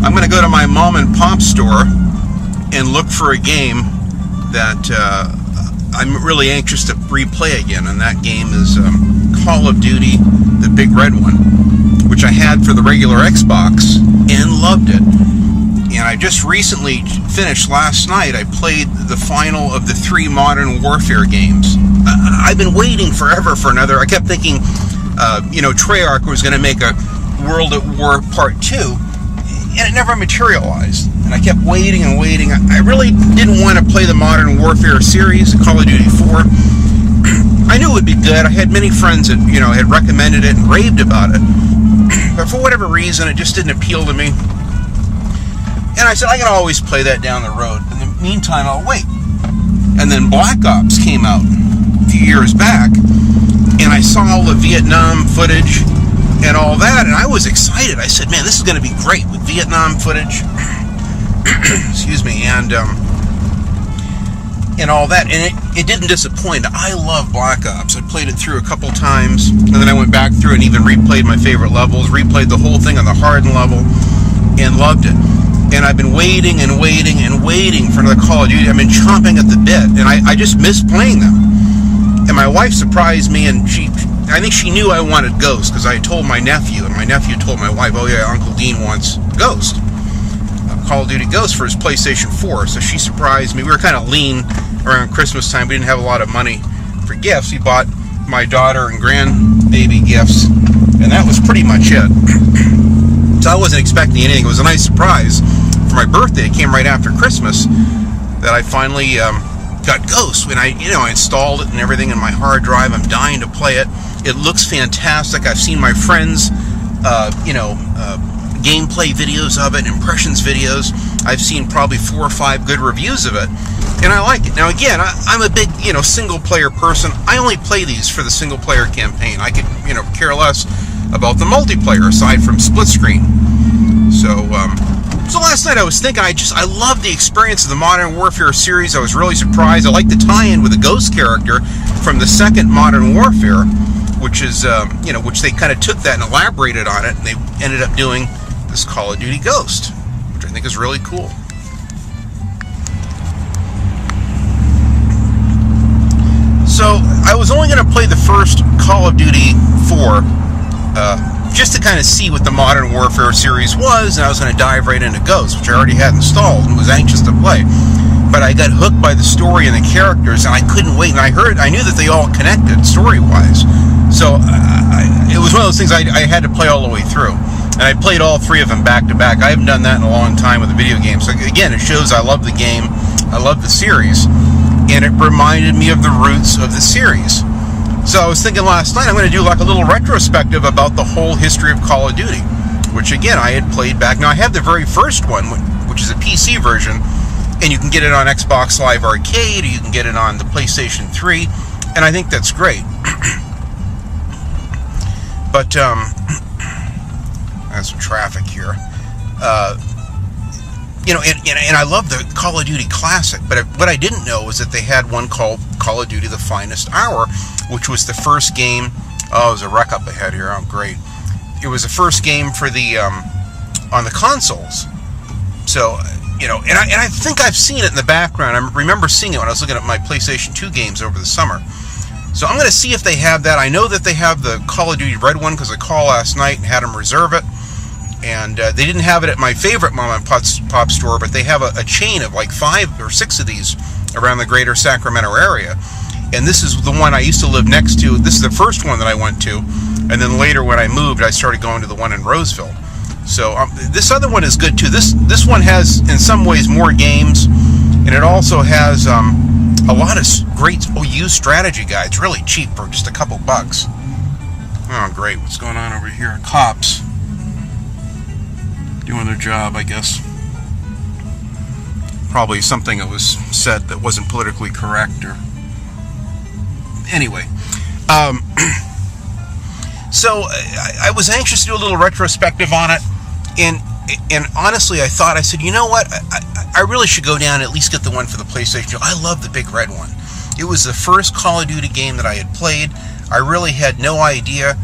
I'm going to go to my mom and pop store and look for a game that I'm really anxious to replay again, and that game is Call of Duty, the big red one, which I had for the regular Xbox and loved it. And I just recently finished last night. I played the final of the 3 Modern Warfare games. I've been waiting forever for another. I kept thinking, Treyarch was going to make a World at War Part 2, and it never materialized. And I kept waiting and waiting. I really didn't want to play the Modern Warfare series, Call of Duty 4. I knew it would be good. I had many friends that, had recommended it and raved about it. But for whatever reason, it just didn't appeal to me. And I said, I can always play that down the road. In the meantime, I'll wait. And then Black Ops came out a few years back, and I saw all the Vietnam footage and all that, and I was excited. I said, man, this is going to be great with Vietnam footage. Excuse me, and all that. And it didn't disappoint. I love Black Ops. I played it through a couple times, and then I went back through and even replayed my favorite levels, replayed the whole thing on the hardened level, and loved it. And I've been waiting and waiting and waiting for another Call of Duty. I've been chomping at the bit, and I just miss playing them. And my wife surprised me, and I think she knew I wanted Ghost, because I told my nephew, and my nephew told my wife, oh yeah, Uncle Dean wants Ghost. Call of Duty Ghost for his PlayStation 4, so she surprised me. We were kind of lean around Christmas time. We didn't have a lot of money for gifts. He bought my daughter and grandbaby gifts, and that was pretty much it. So I wasn't expecting anything. It was a nice surprise. For my birthday, it came right after Christmas, that I finally got Ghost. When I installed it and everything in my hard drive. I'm dying to play it. It looks fantastic. I've seen my friends, gameplay videos of it, impressions videos. I've seen probably 4 or 5 good reviews of it, and I like it. Now again, I'm a big, single-player person. I only play these for the single-player campaign. I could, care less about the multiplayer aside from split screen. So last night I was thinking, I love the experience of the Modern Warfare series. I was really surprised. I like the tie-in with the Ghost character from the second Modern Warfare, which is, which they kind of took that and elaborated on it, and they ended up doing this Call of Duty Ghost, which I think is really cool. So I was only going to play the first Call of Duty 4, just to kind of see what the Modern Warfare series was, and I was going to dive right into Ghost, which I already had installed and was anxious to play. But I got hooked by the story and the characters, and I couldn't wait. And I knew that they all connected story-wise. So it was one of those things I had to play all the way through. And I played all 3 of them back to back. I haven't done that in a long time with a video game. So again, it shows I love the game, I love the series, and it reminded me of the roots of the series. So I was thinking last night, I'm going to do like a little retrospective about the whole history of Call of Duty, which again, I had played back. Now I have the very first one, which is a PC version, and you can get it on Xbox Live Arcade, or you can get it on the PlayStation 3, and I think that's great. But, there's some traffic here. And I love the Call of Duty Classic, but what I didn't know was that they had one called Call of Duty The Finest Hour, which was the first game. Oh, there's a wreck up ahead here. Oh, great. It was the first game for the, on the consoles. So, and I think I've seen it in the background. I remember seeing it when I was looking at my PlayStation 2 games over the summer. So I'm going to see if they have that. I know that they have the Call of Duty Red one because I called last night and had them reserve it. And they didn't have it at my favorite mom and pop store, but they have a chain of like 5 or 6 of these around the greater Sacramento area. And this is the one I used to live next to. This is the first one that I went to. And then later when I moved, I started going to the one in Roseville. So this other one is good too. This one has, in some ways, more games. And it also has a lot of great used strategy guides, really cheap for just a couple bucks. Oh, great. What's going on over here? Cops doing their job, I guess. Probably something that was said that wasn't politically correct, or anyway. So I was anxious to do a little retrospective on it, and honestly, I said, you know what? I really should go down and at least get the one for the PlayStation 2. I love the big red one. It was the first Call of Duty game that I had played. I really had no idea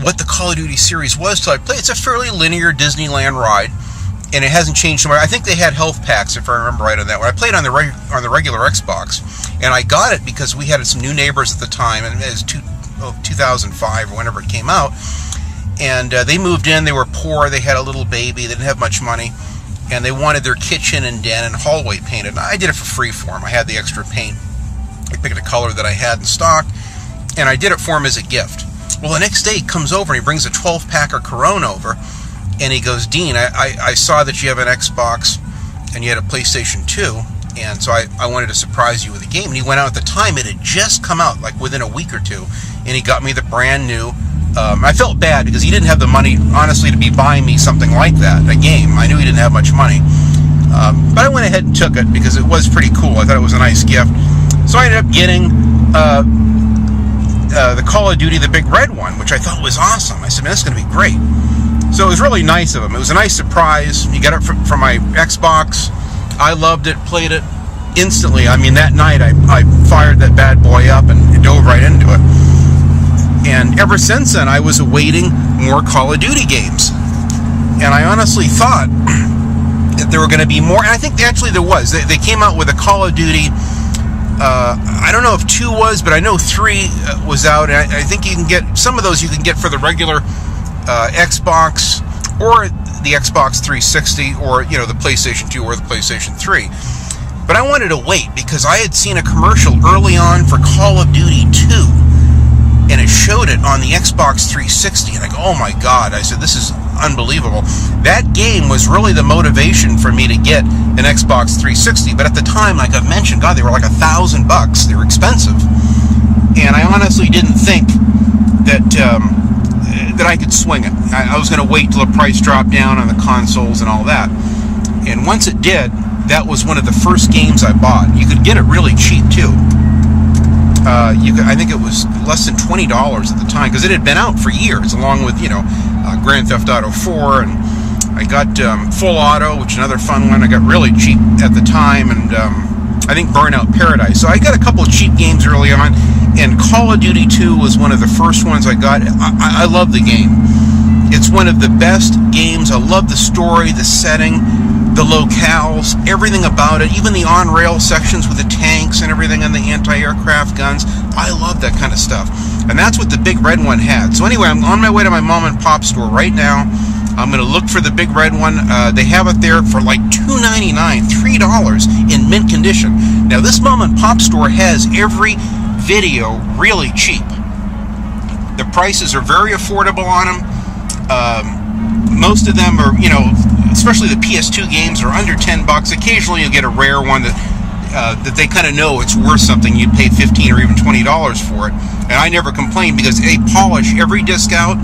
what the Call of Duty series was till I played. It's a fairly linear Disneyland ride, and it hasn't changed so much. I think they had health packs, if I remember right on that one. I played on the regular Xbox, and I got it because we had some new neighbors at the time, and it was 2005 or whenever it came out, and they moved in. They were poor. They had a little baby. They didn't have much money, and they wanted their kitchen and den and hallway painted. I did it for free for them. I had the extra paint. I picked a color that I had in stock, and I did it for him as a gift. Well, the next day he comes over and he brings a 12-pack of Corona over, and he goes, Dean, I saw that you have an Xbox and you had a PlayStation 2, and so I wanted to surprise you with a game. And he went out at the time. It had just come out, like within a week or two, and he got me the brand new. I felt bad because he didn't have the money, honestly, to be buying me something like that, a game. I knew he didn't have much money. But I went ahead and took it because it was pretty cool. I thought it was a nice gift. So I ended up getting the Call of Duty, the big red one, which I thought was awesome. I said, man, this is going to be great. So it was really nice of him. It was a nice surprise. He got it from my Xbox. I loved it, played it instantly. I mean, that night I fired that bad boy up and dove right into it. And ever since then, I was awaiting more Call of Duty games. And I honestly thought that there were going to be more. And I think actually there was. They came out with a Call of Duty. I don't know if 2 was, but I know 3 was out. And I think you can get some of those. You can get for the regular Xbox or the Xbox 360, or the PlayStation 2 or the PlayStation 3. But I wanted to wait because I had seen a commercial early on for Call of Duty 2, and it showed it on the Xbox 360, and I go, oh my God. I said, this is unbelievable. That game was really the motivation for me to get an Xbox 360, but at the time, like I've mentioned, God, they were like $1,000. They were expensive, and I honestly didn't think that I could swing it. I was going to wait till the price dropped down on the consoles and all that, and once it did, that was one of the first games I bought. You could get it really cheap too. I think it was less than $20 at the time, because it had been out for years, along with Grand Theft Auto 4, and I got Full Auto, which is another fun one. I got really cheap at the time, and I think Burnout Paradise. So I got a couple of cheap games early on, and Call of Duty 2 was one of the first ones I got. I love the game. It's one of the best games. I love the story, the setting, the locales, everything about it, even the on-rail sections with the tanks and everything and the anti-aircraft guns. I love that kind of stuff. And that's what the big red one had. So anyway, I'm on my way to my mom and pop store right now. I'm going to look for the big red one. They have it there for like $2.99, $3 in mint condition. Now this mom and pop store has every video really cheap. The prices are very affordable on them. Most of them are, especially the PS2 games are under $10. Occasionally you'll get a rare one that they kind of know it's worth something. You pay $15 or even $20 for it. And I never complain because they polish every disc out.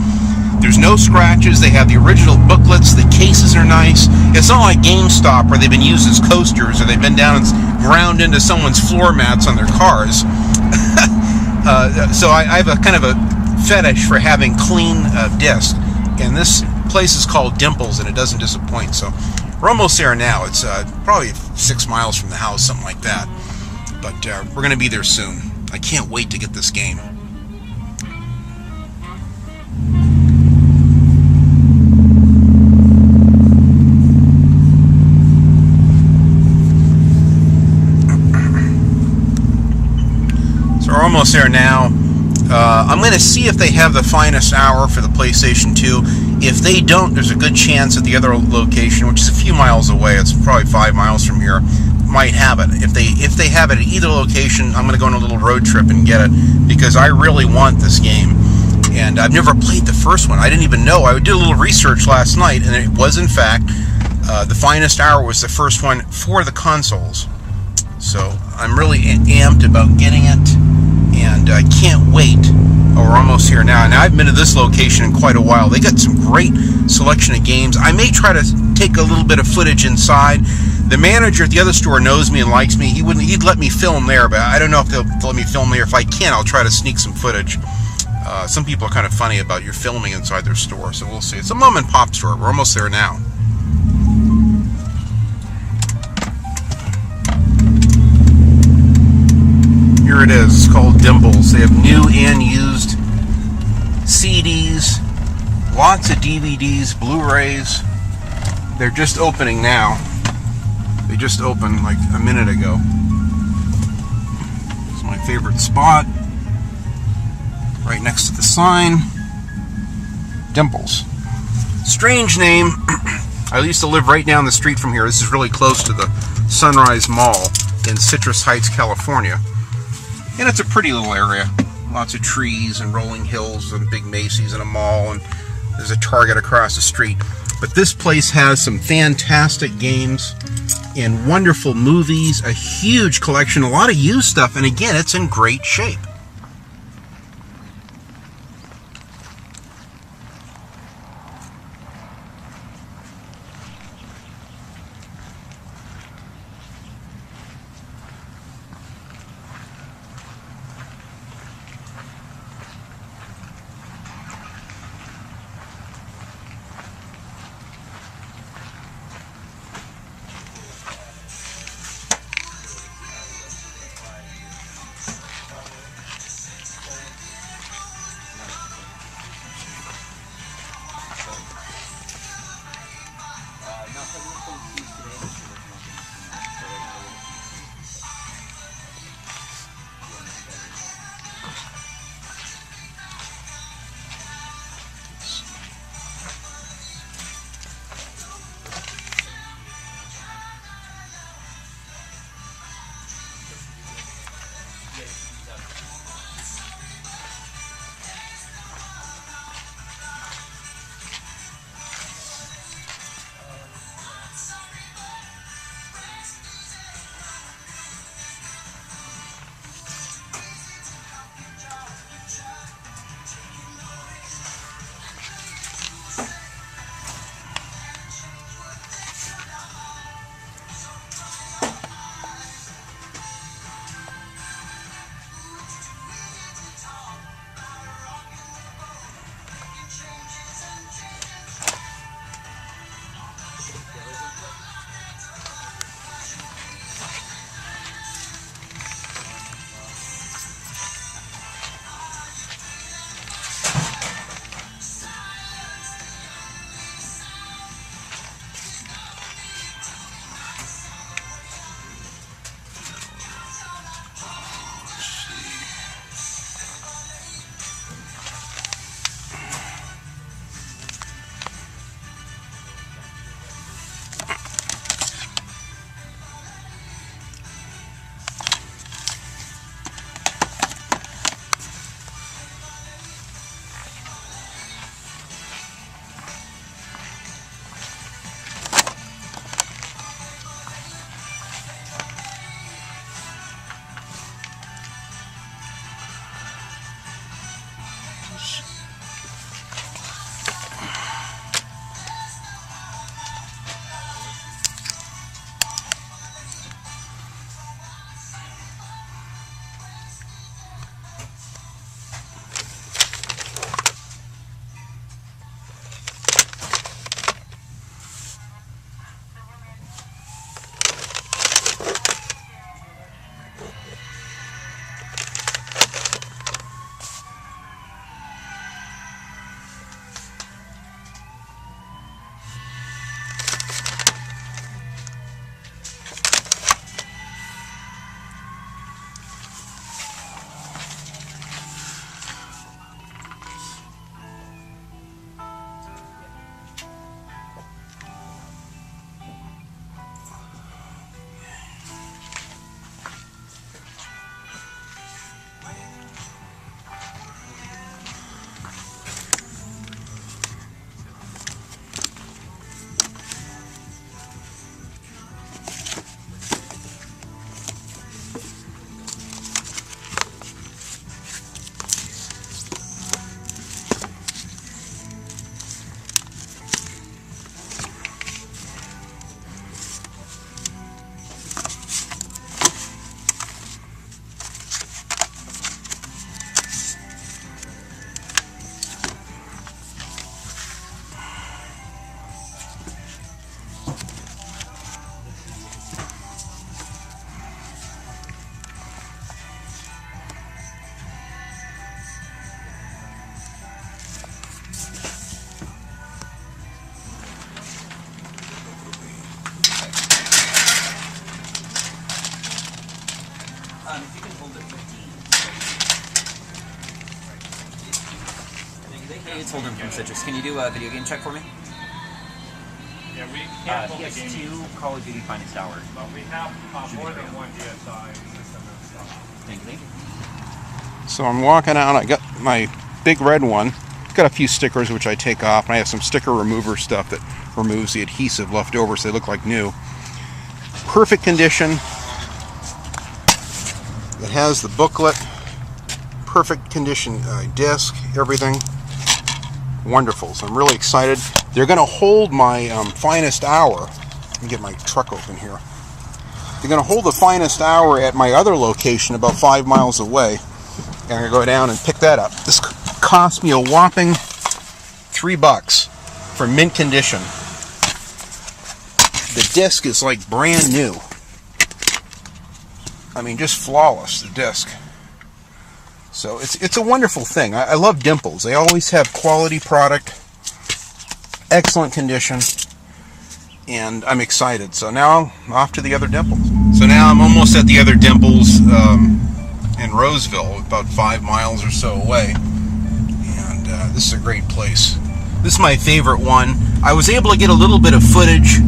There's no scratches. They have the original booklets. The cases are nice. It's not like GameStop where they've been used as coasters or they've been down and ground into someone's floor mats on their cars. So I have a kind of a fetish for having clean discs. And this place is called Dimples, and it doesn't disappoint. So we're almost there now. It's probably 6 miles from the house, something like that. But we're going to be there soon. I can't wait to get this game. So we're almost there now. I'm going to see if they have the finest hour for the PlayStation 2. If they don't, there's a good chance that the other location, which is a few miles away, it's probably 5 miles from here, might have it. If they have it at either location, I'm going to go on a little road trip and get it, because I really want this game. And I've never played the first one. I didn't even know. I did a little research last night, and it was, in fact, the finest hour was the first one for the consoles. So I'm really amped about getting it. And I can't wait. Oh, we're almost here now. Now, I've been to this location in quite a while. They got some great selection of games. I may try to take a little bit of footage inside. The manager at the other store knows me and likes me. He'd let me film there, but I don't know if they'll let me film there. If I can, I'll try to sneak some footage. Some people are kind of funny about your filming inside their store, so we'll see. It's a mom and pop store. We're almost there now. Here it is. It's called Dimples. They have new and used CDs, Lots of DVDs, Blu-rays. They're just opening now. They just opened like a minute ago. It's my favorite spot. Right next to the sign. Dimples. Strange name. I used to live right down the street from here. This is really close to the Sunrise Mall in Citrus Heights, California. And it's a pretty little area. Lots of trees and rolling hills and big Macy's and a mall, and there's a Target across the street. But this place has some fantastic games and wonderful movies, a huge collection, a lot of used stuff, and again, it's in great shape. If you can hold it 15. Hey, it's Holden from Citrus. Can you do a video game check for me? Yeah, we can't hold the game. PS2 Call of Duty Finest Hour. But we have more than one DSI system and stuff. Thank you. So I'm walking out, I got my big red one. Got a few stickers which I take off, and I have some sticker remover stuff that removes the adhesive left over so they look like new. Perfect condition. It has the booklet, perfect condition disc, everything. Wonderful. So I'm really excited. They're going to hold my finest hour. Let me get my truck open here. They're going to hold the finest hour at my other location about 5 miles away. And I'm going to go down and pick that up. This cost me a whopping $3 for mint condition. The disc is like brand new. I mean, just flawless, the disc. So it's a wonderful thing. I love Dimples. They always have quality product, excellent condition, and I'm excited. So now off to the other Dimples. So now I'm almost at the other Dimples in Roseville, about 5 miles or so away. And this is a great place. This is my favorite one. I was able to get a little bit of footage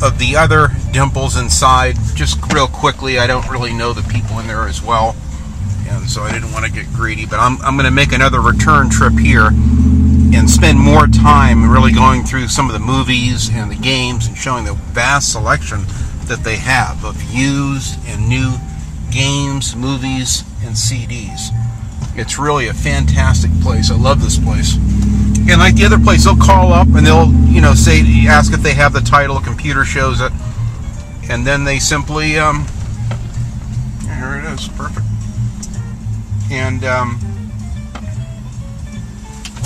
of the other Dimples inside, just real quickly. I don't really know the people in there as well, and so I didn't want to get greedy, but I'm going to make another return trip here and spend more time really going through some of the movies and the games and showing the vast selection that they have of used and new games, movies, and CDs. It's really a fantastic place. I love this place. And like the other place, they'll call up and they'll, say, ask if they have the title, a computer shows it, and then they simply, here it is, perfect. And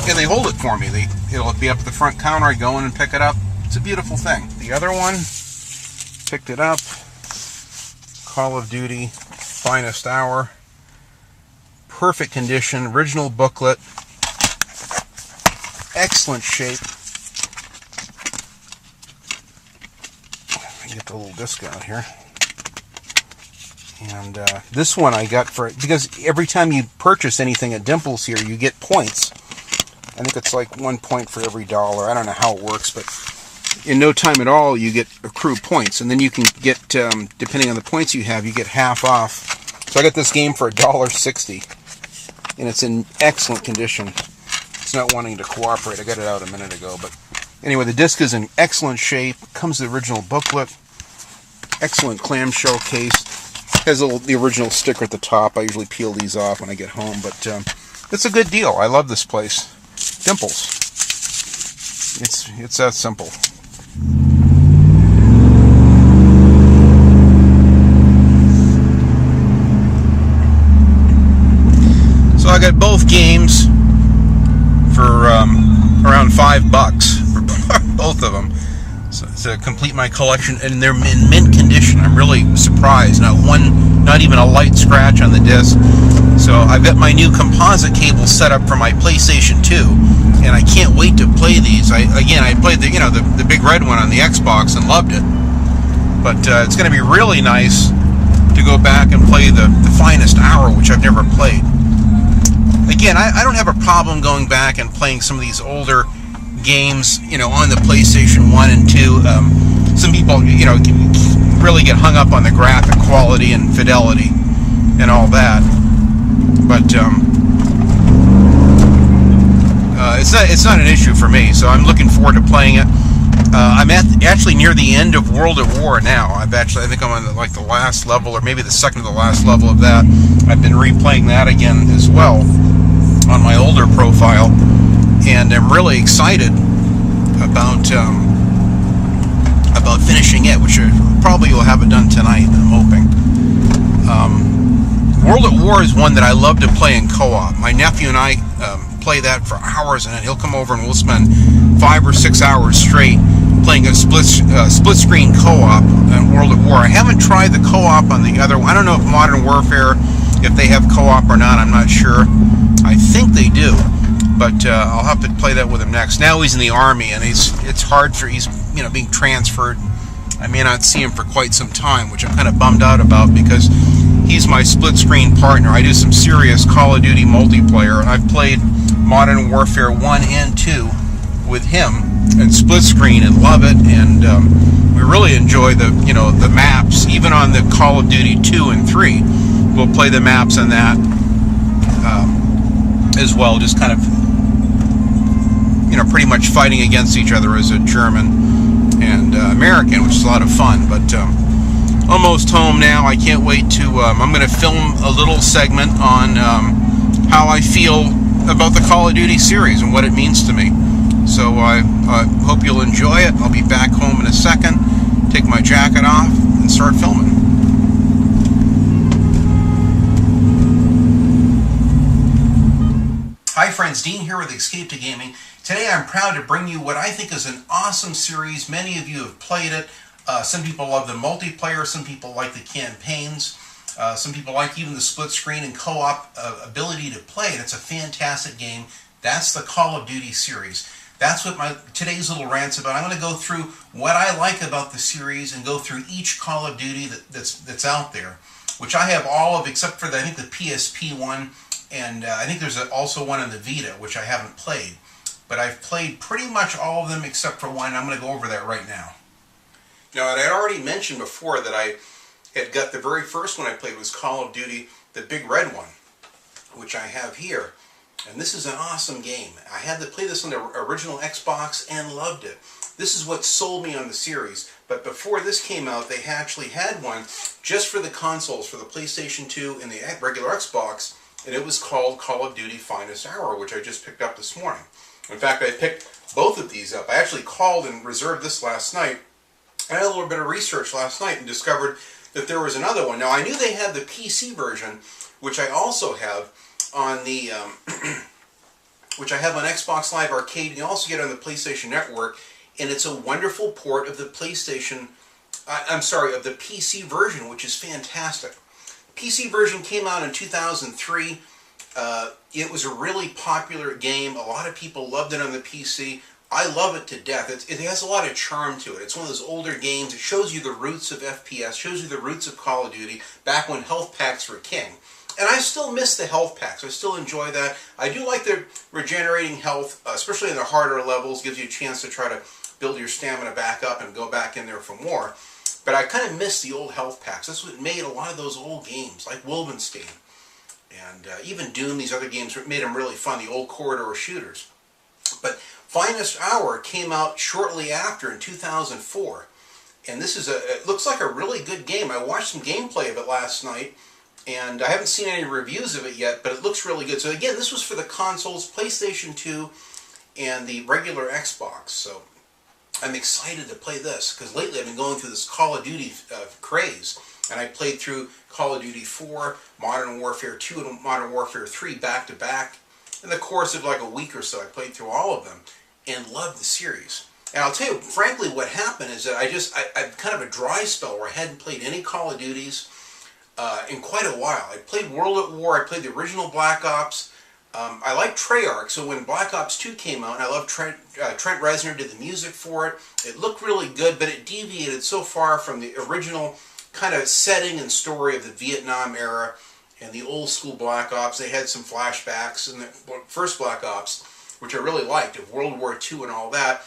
they hold it for me. It'll be up at the front counter. I go in and pick it up. It's a beautiful thing. The other one, picked it up. Call of Duty Finest Hour. Perfect condition. Original booklet. Excellent shape. Let me get the little disc out here. And this one I got because every time you purchase anything at Dimples here, you get points. I think it's like 1 point for every $1. I don't know how it works, but in no time at all, you get accrued points. And then you can get, depending on the points you have, you get half off. So I got this game for $1.60. And it's in excellent condition. It's not wanting to cooperate. I got it out a minute ago. But anyway, the disc is in excellent shape. Comes with the original booklet. Excellent clamshell case. Has the original sticker at the top. I usually peel these off when I get home. But it's a good deal. I love this place. Dimples. It's that simple. So I got both games for around $5 for both of them, so to complete my collection, and they're in mint condition. I'm really surprised. Not even a light scratch on the disc. So I've got my new composite cable set up for my PlayStation 2, and I can't wait to play these. I played the big red one on the Xbox and loved it, but it's going to be really nice to go back and play the Finest Hour, which I've never played. Again, I don't have a problem going back and playing some of these older games, on the PlayStation 1 and 2. Some people, really get hung up on the graphic quality and fidelity and all that. But it's not an issue for me, so I'm looking forward to playing it. I'm actually near the end of World at War now. I think I'm on the last level, or maybe the second to the last level of that. I've been replaying that again as well on my older profile, and I'm really excited about finishing it, which probably will have it done tonight, I'm hoping. World at War is one that I love to play in co-op. My nephew and I play that for hours, and he'll come over and we'll spend 5 or 6 hours straight playing a split screen co-op in World at War. I haven't tried the co-op on the other one. I don't know if Modern Warfare, if they have co-op or not, I'm not sure. I think they do, but I'll have to play that with him next. Now he's in the Army, and it's hard for, he's being transferred. I may not see him for quite some time, which I'm kind of bummed out about, because he's he's my split screen partner. I do some serious Call of Duty multiplayer, and I've played Modern Warfare 1 and 2 with him and split screen and love it. And we really enjoy the the maps, even on the Call of Duty 2 and 3. We'll play the maps on that as well, just kind of pretty much fighting against each other as a German and American, which is a lot of fun. But almost home now. I can't wait to I'm going to film a little segment on how I feel about the Call of Duty series and what it means to me. So I hope you'll enjoy it. I'll be back home in a second, take my jacket off, and start filming. Hi friends, Dean here with Escape to Gaming. Today I'm proud to bring you what I think is an awesome series. Many of you have played it. Some people love the multiplayer, some people like the campaigns, some people like even the split screen and co-op ability to play it. It's a fantastic game. That's the Call of Duty series. That's what today's little rant's about. I'm going to go through what I like about the series and go through each Call of Duty that's out there, which I have all of except for I think the PSP one, and I think there's also one on the Vita, which I haven't played. But I've played pretty much all of them except for one. I'm going to go over that right now. Now, I had already mentioned before that I had got the very first one I played was Call of Duty, the big red one, which I have here. And this is an awesome game. I had to play this on the original Xbox and loved it. This is what sold me on the series. But before this came out, they actually had one just for the consoles, for the PlayStation 2 and the regular Xbox, and it was called Call of Duty Finest Hour, which I just picked up this morning. In fact, I picked both of these up. I actually called and reserved this last night. I had a little bit of research last night and discovered that there was another one. Now, I knew they had the PC version, which I also have on the, which I have on Xbox Live Arcade, and you also get it on the PlayStation Network, and it's a wonderful port of the PlayStation, of the PC version, which is fantastic. PC version came out in 2003. It was a really popular game. A lot of people loved it on the PC. I love it to death. It has a lot of charm to it. It's one of those older games. It shows you the roots of FPS, shows you the roots of Call of Duty, back when health packs were king. And I still miss the health packs. I still enjoy that. I do like the regenerating health, especially in the harder levels. Gives you a chance to try to build your stamina back up and go back in there for more. But I kind of miss the old health packs. That's what made a lot of those old games, like Wolfenstein. And even Doom, these other games, made them really fun, the old corridor shooters. But Finest Hour came out shortly after in 2004. And this is it looks like a really good game. I watched some gameplay of it last night, and I haven't seen any reviews of it yet, but it looks really good. So again, this was for the consoles, PlayStation 2, and the regular Xbox. So I'm excited to play this, because lately I've been going through this Call of Duty craze. And I played through Call of Duty 4, Modern Warfare 2, and Modern Warfare 3 back to back. In the course of like a week or so, I played through all of them and loved the series. And I'll tell you, frankly, what happened is that I've kind of a dry spell where I hadn't played any Call of Duties in quite a while. I played World at War, I played the original Black Ops. I like Treyarch, so when Black Ops 2 came out, and I love Trent Reznor did the music for it. It looked really good, but it deviated so far from the original kind of setting and story of the Vietnam era and the old school Black Ops. They had some flashbacks in the first Black Ops, which I really liked, of World War II and all that.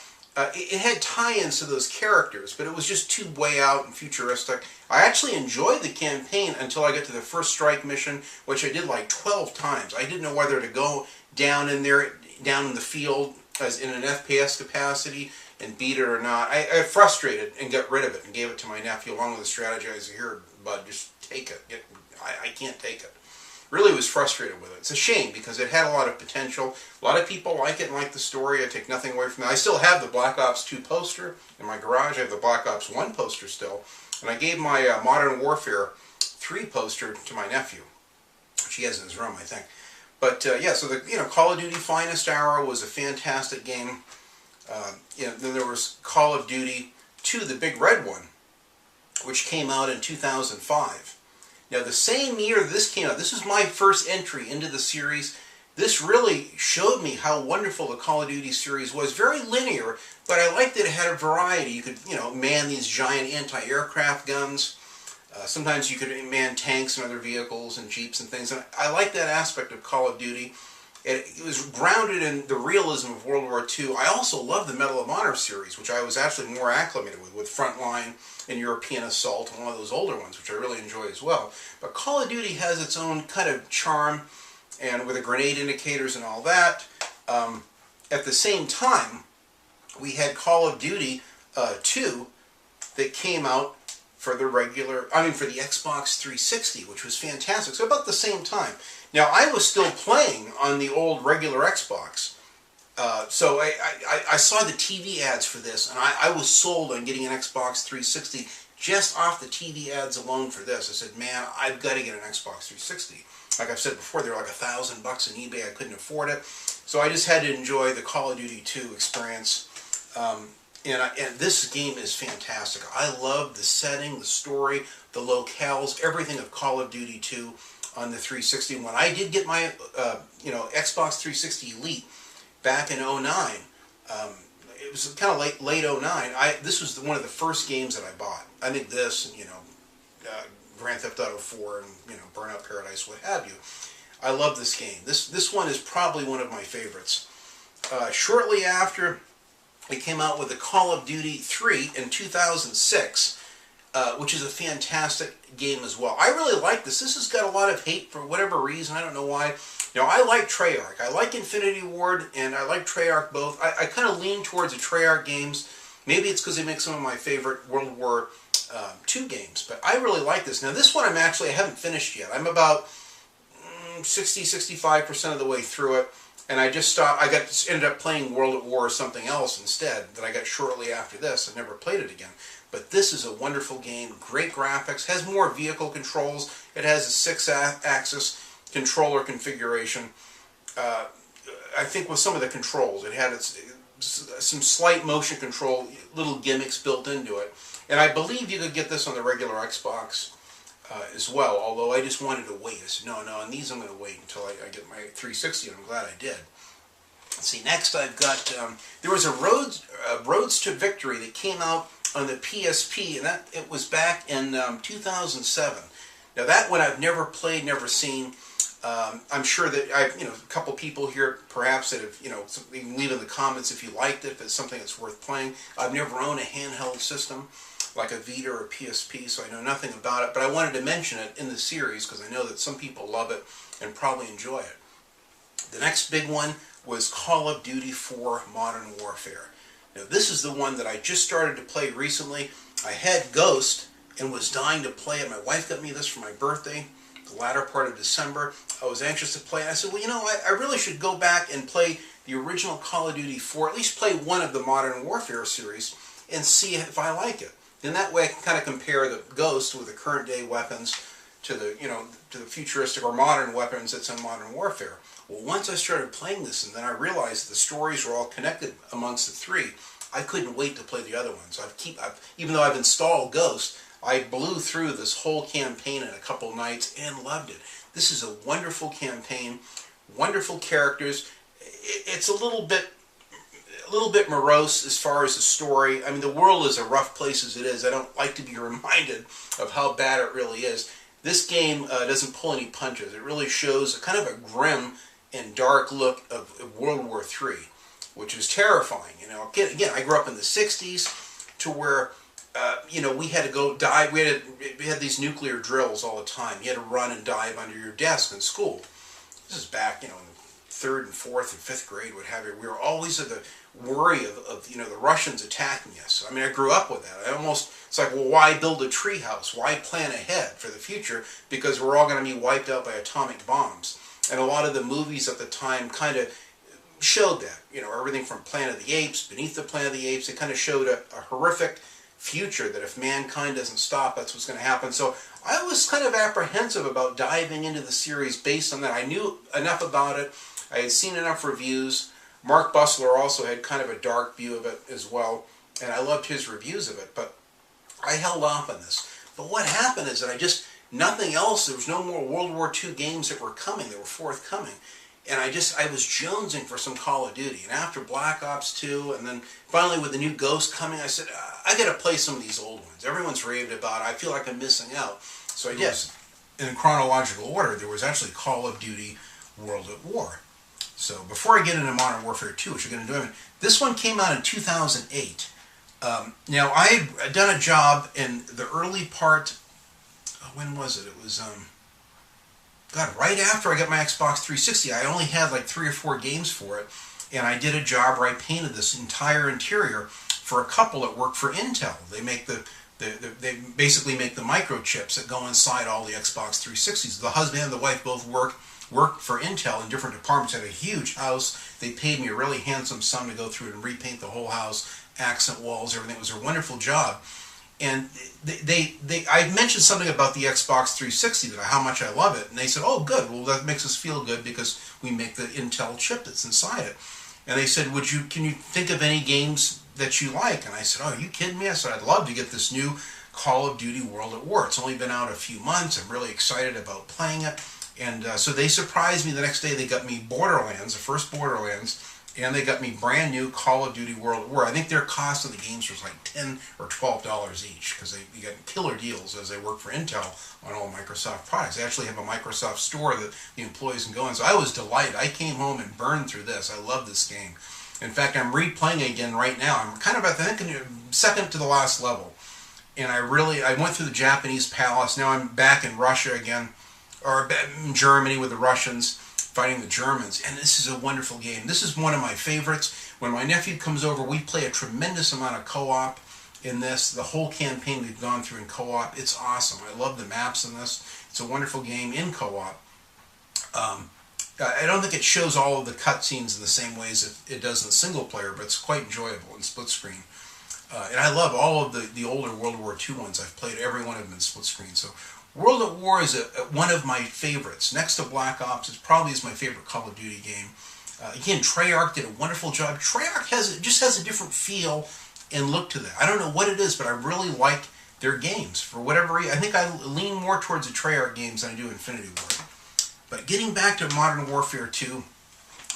It had tie-ins to those characters, but it was just too way out and futuristic. I actually enjoyed the campaign until I got to the first strike mission, which I did like 12 times. I didn't know whether to go down in there, down in the field, as in an FPS capacity, and beat it or not. I got frustrated and got rid of it and gave it to my nephew along with the strategy. I said, "Here, bud, just take it." I can't take it. Really was frustrated with it. It's a shame because it had a lot of potential. A lot of people like it and like the story. I take nothing away from that. I still have the Black Ops 2 poster in my garage. I have the Black Ops 1 poster still. And I gave my Modern Warfare 3 poster to my nephew, which he has in his room, I think. But yeah, so the Call of Duty Finest Hour was a fantastic game. Then there was Call of Duty 2, the big red one, which came out in 2005. Now, the same year this came out, this was my first entry into the series. This really showed me how wonderful the Call of Duty series was. Very linear, but I liked that it had a variety. You could, man these giant anti-aircraft guns. Sometimes you could man tanks and other vehicles and jeeps and things, and I like that aspect of Call of Duty. It was grounded in the realism of World War II. I also love the Medal of Honor series, which I was actually more acclimated with Frontline and European Assault, and one of those older ones, which I really enjoy as well. But Call of Duty has its own kind of charm, and with the grenade indicators and all that. At the same time, we had Call of Duty 2 that came out for the for the Xbox 360, which was fantastic. So about the same time. Now, I was still playing on the old regular Xbox, so I saw the TV ads for this, and I was sold on getting an Xbox 360 just off the TV ads alone for this. I said, man, I've got to get an Xbox 360. Like I've said before, they're like $1,000 on eBay. I couldn't afford it, so I just had to enjoy the Call of Duty 2 experience. And this game is fantastic. I love the setting, the story, the locales, everything of Call of Duty 2 on the 360. When I did get my Xbox 360 Elite back in '09, it was kind of late '09. This was one of the first games that I bought. I think this, and Grand Theft Auto 4, and Burnout Paradise, what have you. I love this game. This one is probably one of my favorites. Shortly after, it came out with the Call of Duty 3 in 2006, which is a fantastic game as well. I really like this. This has got a lot of hate for whatever reason. I don't know why. I like Treyarch. I like Infinity Ward, and I like Treyarch both. I kind of lean towards the Treyarch games. Maybe it's because they make some of my favorite World War II games, but I really like this. Now, this one I haven't finished yet. I'm about 60-65% of the way through it. And I just stopped. I ended up playing World at War or something else instead that I got shortly after this. I never played it again. But this is a wonderful game. Great graphics. Has more vehicle controls. It has a 6-axis controller configuration. I think with some of the controls, it had some slight motion control, little gimmicks built into it. And I believe you could get this on the regular Xbox as well, although I just wanted to wait. I said, no, on these I'm going to wait until I get my 360, and I'm glad I did. Let's see, next I've got, there was a Roads to Victory that came out on the PSP, and it was back in 2007. Now that one I've never played, never seen. I'm sure that a couple people here perhaps that have, you can leave in the comments if you liked it, if it's something that's worth playing. I've never owned a handheld system like a Vita or a PSP, so I know nothing about it, but I wanted to mention it in the series because I know that some people love it and probably enjoy it. The next big one was Call of Duty 4 Modern Warfare. Now this is the one that I just started to play recently. I had Ghost and was dying to play it. My wife got me this for my birthday, the latter part of December. I was anxious to play it. I said, well, I really should go back and play the original Call of Duty 4, at least play one of the Modern Warfare series, and see if I like it. And that way I can kind of compare the Ghost with the current day weapons to the, to the futuristic or modern weapons that's in Modern Warfare. Well, once I started playing this, and then I realized the stories were all connected amongst the three, I couldn't wait to play the other ones. Even though I've installed Ghost, I blew through this whole campaign in a couple nights and loved it. This is a wonderful campaign, wonderful characters. It's a little bit morose as far as the story. I mean, the world is a rough place as it is. I don't like to be reminded of how bad it really is. This game doesn't pull any punches. It really shows a kind of a grim and dark look of World War III, which is terrifying. Again, I grew up in the 60s to where, we had to go dive. We had these nuclear drills all the time. You had to run and dive under your desk in school. This is back, in the 3rd and 4th and 5th grade, what have you. We were always at the worry of the Russians attacking us. I mean, I grew up with that. It's like, well, why build a treehouse? Why plan ahead for the future? Because we're all going to be wiped out by atomic bombs. And a lot of the movies at the time kind of showed that. Everything from Planet of the Apes, Beneath the Planet of the Apes, it kind of showed a horrific future that if mankind doesn't stop, that's what's going to happen. So I was kind of apprehensive about diving into the series based on that. I knew enough about it. I had seen enough reviews. Mark Bussler also had kind of a dark view of it as well, and I loved his reviews of it, but I held off on this. But what happened is that nothing else, there was no more World War II games that were forthcoming, and I was jonesing for some Call of Duty. And after Black Ops 2, and then finally with the new Ghost coming, I said, I got to play some of these old ones. Everyone's raved about it. I feel like I'm missing out. So I did. In chronological order, there was actually Call of Duty World at War. So before I get into Modern Warfare 2, which we're going to do, this one came out in 2008. Now, I had done a job in the early part, when was it? It was, right after I got my Xbox 360. I only had like 3 or 4 games for it, and I did a job where I painted this entire interior for a couple that work for Intel. They make they basically make the microchips that go inside all the Xbox 360s. The husband and the wife both work for Intel in different departments. Had a huge house. They paid me a really handsome sum to go through and repaint the whole house, accent walls, everything. It was a wonderful job. And I mentioned something about the Xbox 360, that how much I love it, and they said, "Oh, good. Well, that makes us feel good because we make the Intel chip that's inside it." And they said, can you think of any games that you like?" And I said, "Oh, are you kidding me?" I said, "I'd love to get this new Call of Duty World at War. It's only been out a few months. I'm really excited about playing it." And so they surprised me the next day. They got me Borderlands, the first Borderlands, and they got me brand new Call of Duty World at War. I think their cost of the games was like $10 or $12 each, because you got killer deals as they work for Intel on all Microsoft products. They actually have a Microsoft store that the employees can go in. So I was delighted. I came home and burned through this. I love this game. In fact, I'm replaying it again right now. I'm kind of, I think, second to the last level. And I went through the Japanese palace. Now I'm back in Russia again, or in Germany with the Russians, fighting the Germans. And this is a wonderful game. This is one of my favorites. When my nephew comes over, we play a tremendous amount of co-op in this. The whole campaign we've gone through in co-op. It's awesome. I love the maps in this. It's a wonderful game in co-op. I don't think it shows all of the cutscenes in the same ways it does in the single player, but it's quite enjoyable in split screen. And I love all of the older World War II ones. I've played every one of them in split screen. So World at War is one of my favorites. Next to Black Ops, it probably is my favorite Call of Duty game. Again, Treyarch did a wonderful job. Treyarch just has a different feel and look to that. I don't know what it is, but I really like their games. For whatever reason, I think I lean more towards the Treyarch games than I do Infinity Ward. But getting back to Modern Warfare 2,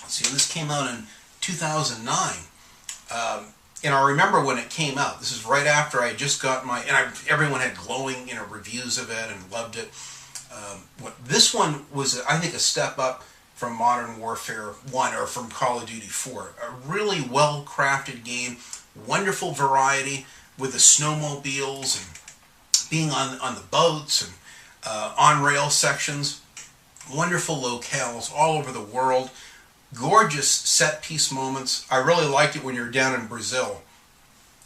let's see, this came out in 2009. And I remember when it came out. This is right after I had just got everyone had glowing, reviews of it and loved it. This one was, I think, a step up from Modern Warfare 1 or from Call of Duty 4. A really well-crafted game, wonderful variety with the snowmobiles and being on the boats and on-rail sections. Wonderful locales all over the world. Gorgeous set-piece moments. I really liked it when you were down in Brazil,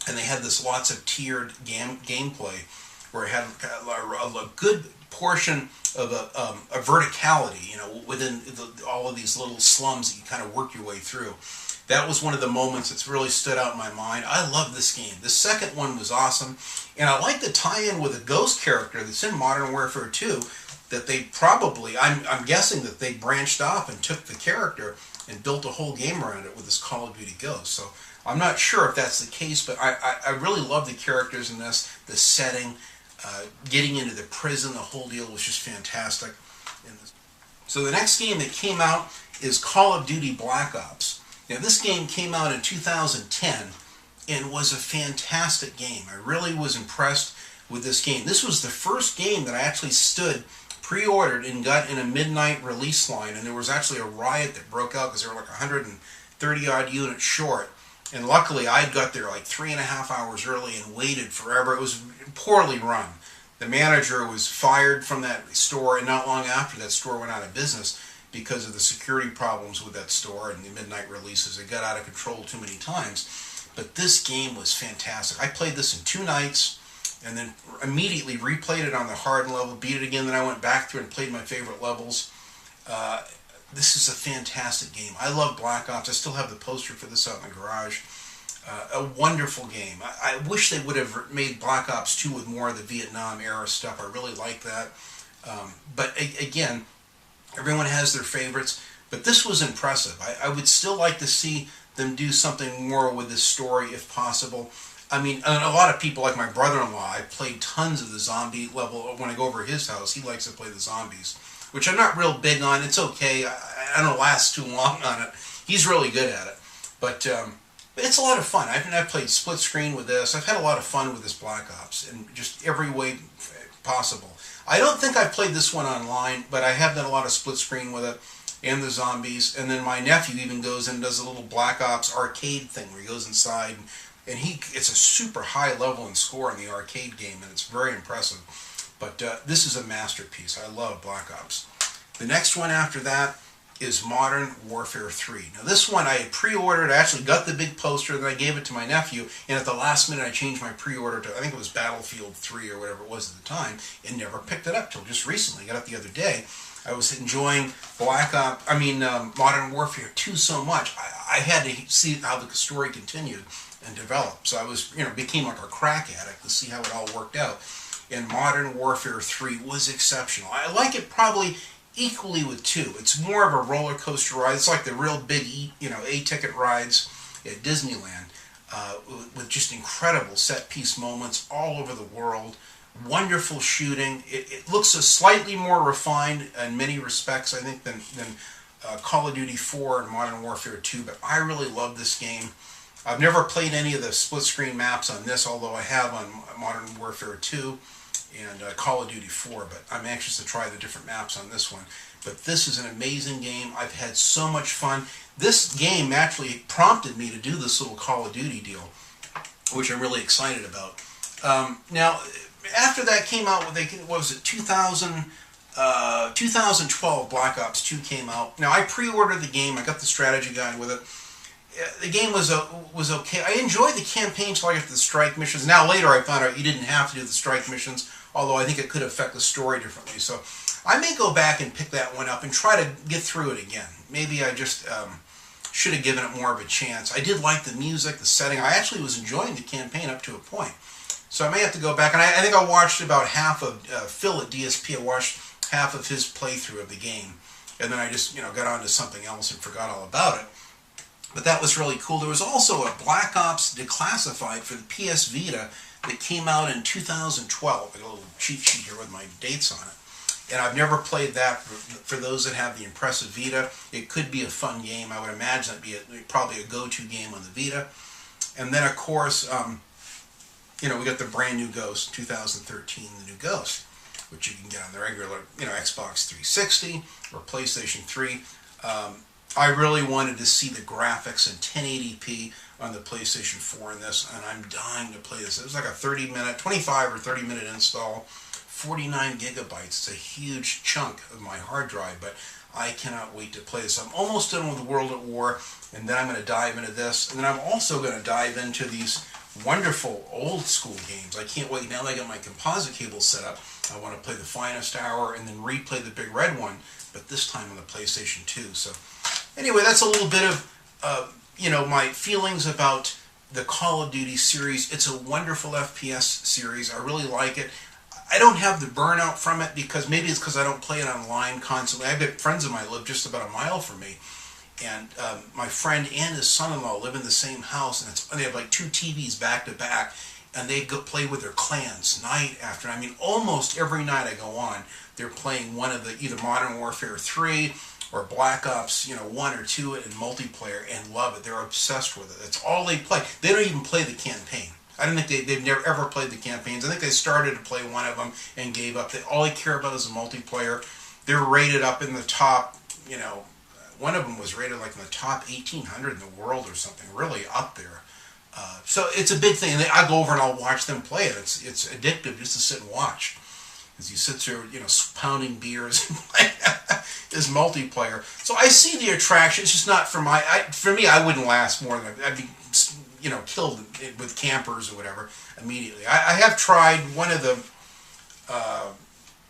and they had this lots of tiered gameplay where it had a good portion of a verticality, within all of these little slums that you kind of work your way through. That was one of the moments that's really stood out in my mind. I love this game. The second one was awesome, and I like the tie-in with a ghost character that's in Modern Warfare 2 that they probably, I'm guessing that they branched off and took the character and built a whole game around it with this Call of Duty Ghost. So I'm not sure if that's the case, but I really love the characters in this, the setting, getting into the prison, the whole deal was just fantastic. So the next game that came out is Call of Duty Black Ops. Now this game came out in 2010 and was a fantastic game. I really was impressed with this game. This was the first game that I actually pre-ordered and got in a midnight release line, and there was actually a riot that broke out because there were like 130 odd units short, and luckily I got there like 3.5 hours early and waited forever. It was poorly run. The manager was fired from that store, and not long after that store went out of business because of the security problems with that store and the midnight releases. It got out of control too many times. But this game was fantastic. I played this in 2 nights, and then immediately replayed it on the hard level, beat it again, then I went back through and played my favorite levels. This is a fantastic game. I love Black Ops. I still have the poster for this out in the garage. A wonderful game. I wish they would have made Black Ops 2 with more of the Vietnam era stuff. I really like that. But again, everyone has their favorites, but this was impressive. I would still like to see them do something more with this story if possible. I mean, a lot of people, like my brother-in-law, I played tons of the zombie level. When I go over to his house, he likes to play the zombies, which I'm not real big on. It's okay. I don't last too long on it. He's really good at it. But it's a lot of fun. I've played split screen with this. I've had a lot of fun with this Black Ops in just every way possible. I don't think I've played this one online, but I have done a lot of split screen with it and the zombies. And then my nephew even goes and does a little Black Ops arcade thing where he goes inside and it's a super high level and score in the arcade game, and it's very impressive. But this is a masterpiece. I love Black Ops. The next one after that is Modern Warfare 3. Now this one I pre-ordered. I actually got the big poster, then I gave it to my nephew, and at the last minute I changed my pre-order to, I think it was Battlefield 3 or whatever it was at the time, and never picked it up till just recently. I got it the other day. I was enjoying Modern Warfare 2 so much. I had to see how the story continued and developed. So I was, became like a crack addict to see how it all worked out. And Modern Warfare 3 was exceptional. I like it probably equally with 2. It's more of a roller coaster ride. It's like the real big, A-ticket rides at Disneyland with just incredible set-piece moments all over the world. Wonderful shooting. It looks slightly more refined in many respects, I think, than Call of Duty 4 and Modern Warfare 2, but I really love this game. I've never played any of the split-screen maps on this, although I have on Modern Warfare 2 and Call of Duty 4, but I'm anxious to try the different maps on this one. But this is an amazing game. I've had so much fun. This game actually prompted me to do this little Call of Duty deal, which I'm really excited about. Now, after that came out, what was it, 2012 Black Ops 2 came out. Now, I pre-ordered the game. I got the strategy guide with it. The game was okay. I enjoyed the campaign till I got to the strike missions. Now later I found out you didn't have to do the strike missions, although I think it could affect the story differently. So I may go back and pick that one up and try to get through it again. Maybe I just should have given it more of a chance. I did like the music, the setting. I actually was enjoying the campaign up to a point. So I may have to go back. And I think I watched about half of Phil at DSP. I watched half of his playthrough of the game. And then I just got on to something else and forgot all about it. But that was really cool. There was also a Black Ops Declassified for the PS Vita that came out in 2012. I got a little cheat sheet here with my dates on it. And I've never played that. For those that have the impressive Vita, it could be a fun game. I would imagine that'd be probably a go-to game on the Vita. And then, of course, we got the brand new Ghost, 2013, the new Ghost, which you can get on the regular, Xbox 360 or PlayStation 3. I really wanted to see the graphics in 1080p on the PlayStation 4 in this, and I'm dying to play this. It was like a 25 or 30 minute install, 49 gigabytes. It's a huge chunk of my hard drive, but I cannot wait to play this. I'm almost done with World at War, and then I'm going to dive into this, and then I'm also going to dive into these wonderful old school games. I can't wait. Now that I got my composite cable set up, I want to play the Finest Hour and then replay the Big Red one, but this time on the PlayStation 2. So anyway, that's a little bit of my feelings about the Call of Duty series. It's a wonderful FPS series. I really like it. I don't have the burnout from it because maybe it's because I don't play it online constantly. I've got friends of mine who live just about a mile from me, and my friend and his son-in-law live in the same house, and they have like 2 TVs back to back, and they go play with their clans night after night. I mean, almost every night I go on, they're playing one of the either Modern Warfare 3 or Black Ops, 1 or 2 in multiplayer, and love it. They're obsessed with it. That's all they play. They don't even play the campaign. I don't think they've never ever played the campaigns. I think they started to play one of them and gave up. All they care about is the multiplayer. They're rated up in the top, one of them was rated like in the top 1,800 in the world or something, really up there. So it's a big thing. And I go over and I'll watch them play it. It's addictive just to sit and watch. As you sit there, pounding beers and play this multiplayer. So I see the attraction. It's just not for me. I wouldn't last more than I'd be, killed with campers or whatever immediately. I have tried one of the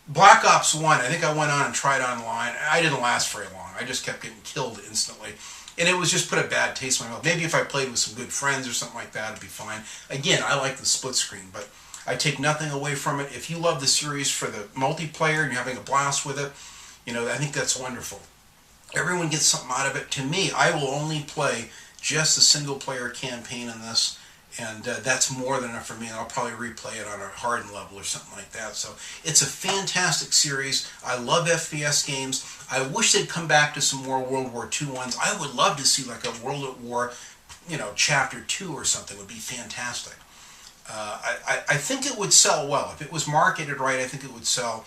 Black Ops 1. I think I went on and tried online. I didn't last very long. I just kept getting killed instantly. And it was just put a bad taste in my mouth. Maybe if I played with some good friends or something like that, it'd be fine. Again, I like the split screen, but I take nothing away from it. If you love the series for the multiplayer and you're having a blast with it, I think that's wonderful. Everyone gets something out of it. To me, I will only play just the single-player campaign in this, and that's more than enough for me. And I'll probably replay it on a hardened level or something like that. So it's a fantastic series. I love FPS games. I wish they'd come back to some more World War II ones. I would love to see like a World at War, Chapter 2 or something would be fantastic. I think it would sell well. If it was marketed right, I think it would sell.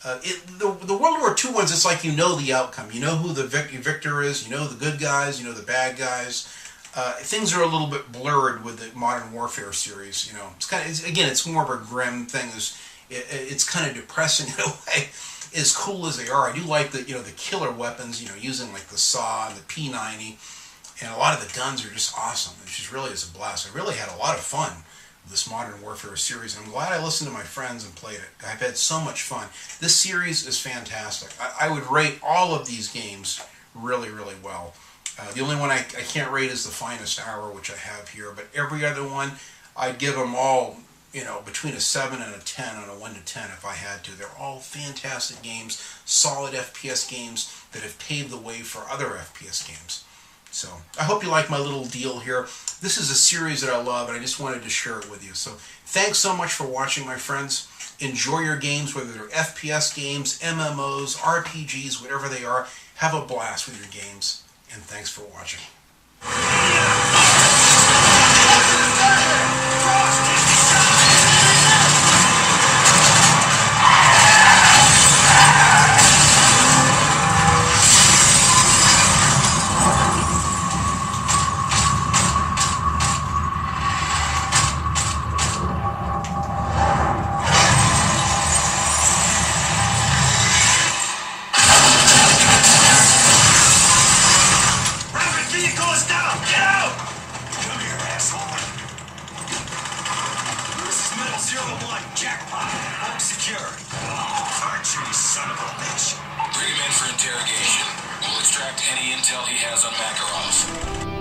The World War II ones, it's like you know the outcome. You know who the victor is. You know the good guys. You know the bad guys. Things are a little bit blurred with the Modern Warfare series. It's more of a grim thing. It's kind of depressing in a way. As cool as they are, I do like the killer weapons. Using like the SAW and the P90, and a lot of the guns are just awesome. It just really is a blast. I really had a lot of fun with this Modern Warfare series, and I'm glad I listened to my friends and played it. I've had so much fun. This series is fantastic. I would rate all of these games really, really well. The only one I can't rate is the Finest Hour, which I have here, but every other one, I'd give them all, between a 7 and a 10 on a 1 to 10 if I had to. They're all fantastic games, solid FPS games that have paved the way for other FPS games. So, I hope you like my little deal here. This is a series that I love, and I just wanted to share it with you. So, thanks so much for watching, my friends. Enjoy your games, whether they're FPS games, MMOs, RPGs, whatever they are. Have a blast with your games. And thanks for watching. Jackpot. Home secure. Archery, son of a bitch. Bring him in for interrogation. We'll extract any intel he has on Makarovs.